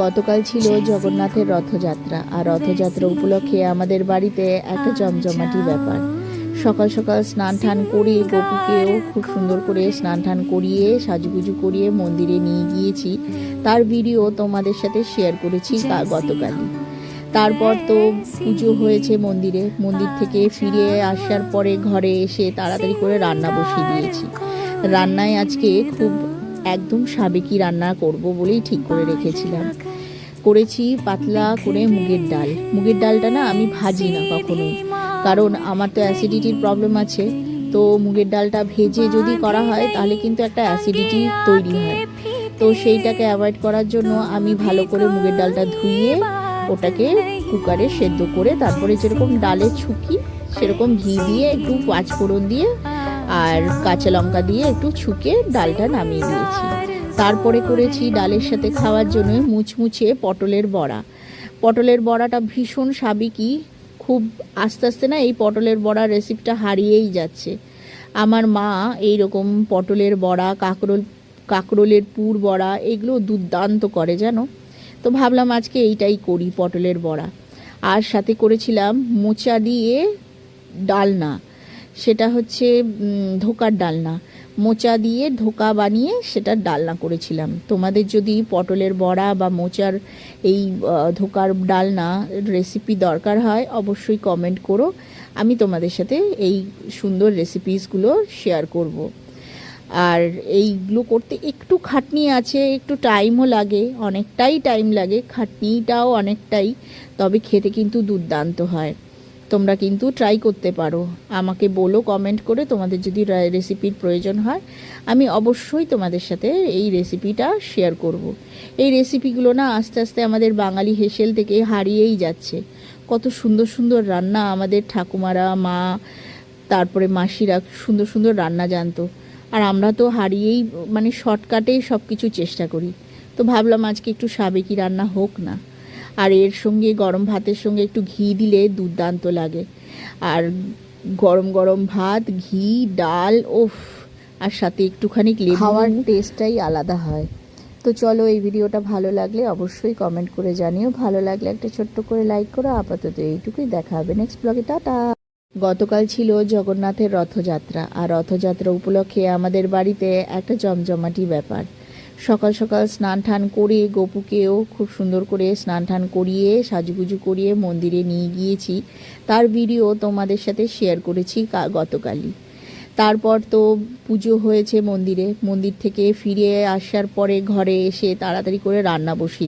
গতকাল ছিল জগন্নাথের রথযাত্রা, আর রথযাত্রা উপলক্ষে আমাদের বাড়িতে একটা জমজমাটি ব্যাপার। সকাল সকাল স্নান টান করে গপুকেও খুব সুন্দর করে স্নান টান করিয়ে সাজুগুজু করিয়ে মন্দিরে নিয়ে গিয়েছি। তার ভিডিও তোমাদের সাথে শেয়ার করেছি গতকালই। তারপর তো পুজো হয়েছে মন্দির থেকে ফিরে আসার পরে ঘরে এসে তাড়াতাড়ি করে রান্না বসিয়ে দিয়েছি। রান্নায় আজকে খুব একদম সাবেকি রান্না করব বলেই ঠিক করে রেখেছিলাম। করেছি পাতলা করে মুগের ডালটা না আমি ভাজি না কখনোই, কারণ আমার তো অ্যাসিডিটির প্রবলেম আছে। তো মুগের ডালটা ভেজে যদি করা হয় তাহলে কিন্তু একটা অ্যাসিডিটি তৈরি হয়। তো সেইটাকে অ্যাভয়েড করার জন্য আমি ভালো করে মুগের ডালটা ধুয়ে ওটাকে কুকারে সেদ্ধ করে তারপরে যেরকম ডালে ছুকি সেরকম ঘি দিয়ে একটু পাঁচফোড়ন দিয়ে আর কাঁচা লঙ্কা দিয়ে একটু ছুকে ডালটা নামিয়ে দিয়েছি। তারপরে করেছি ডালের সাথে খাওয়ার জন্য মুচমুচে পটলের বড়াটা ভীষণ সাবেকি। খুব আস্তে আস্তে না এই পটলের বড়ার রেসিপিটা হারিয়েই যাচ্ছে। আমার মা এইরকম পটলের বড়া, কাঁকরোলের পুর বড়া এগুলো দুর্দান্ত করে জানো। তো ভাবলাম আজকে এইটাই করি, পটলের বড়া। আর সাথে করেছিলাম মোচা দিয়ে ডালনা, সেটা হচ্ছে ধোকার ডালনা। মোচা দিয়ে ধোকা বানিয়ে সেটা ডালনা করেছিলাম। তোমাদের যদি পটলের বড়া বা মোচার এই ধোকার ডালনা রেসিপি দরকার হয় অবশ্যই কমেন্ট করো, আমি তোমাদের সাথে এই সুন্দর রেসিপিসগুলো শেয়ার করব। আর এইগুলো করতে একটু খাটনি আছে, একটু টাইমও লাগে, অনেকটাই টাইম লাগে, খাটনিটাও অনেকটাই, তবে খেতে কিন্তু দুর্দান্ত হয়। তোমরা কিন্তু ট্রাই করতে পারো, আমাকে বলো কমেন্ট করে তোমাদের যদি রেসিপির প্রয়োজন হয়, আমি অবশ্যই তোমাদের সাথে এই রেসিপিটা শেয়ার করব। এই রেসিপিগুলো না আস্তে আস্তে আমাদের বাঙালি হেসেল থেকে হারিয়েই যাচ্ছে। কত সুন্দর সুন্দর রান্না আমাদের ঠাকুমারা, মা, তারপরে মাসিরা সুন্দর সুন্দর রান্না জানতো, আর আমরা তো হারিয়েই শর্টকাটেই সব কিছু চেষ্টা করি। তো ভাবলাম আজকে একটু সাবেকি রান্না হোক না। আর এর সঙ্গে গরম ভাতের সঙ্গে একটু ঘি দিলে দুর্দান্ত লাগে। আর গরম গরম ভাত, ঘি, ডাল, ওফ, আর সাথে একটুখানি লেবু, খাওয়ার টেস্টটাই আলাদা হয়। তো চলো, এই ভিডিওটা ভালো লাগলে অবশ্যই কমেন্ট করে জানিও, ভালো লাগলে একটা ছোট্ট করে লাইক করো। আপাতত এইটুকুই, দেখা হবে নেক্সট ব্লগে, টাটা। গতকাল ছিল জগন্নাথের রথযাত্রা, আর রথযাত্রা উপলক্ষে আমাদের বাড়িতে একটা জমজমাটি ব্যাপার। সকাল সকাল স্নান টান করে গপুকেও খুব সুন্দর করে স্নান টান করিয়ে সাজুগুজু করিয়ে মন্দিরে নিয়ে গিয়েছি। তার ভিডিও তোমাদের সাথে শেয়ার করেছি গতকালই। তারপর তো পুজো হয়েছে মন্দির থেকে ফিরে আসার পরে ঘরে এসে তাড়াতাড়ি করে রান্না বসিয়ে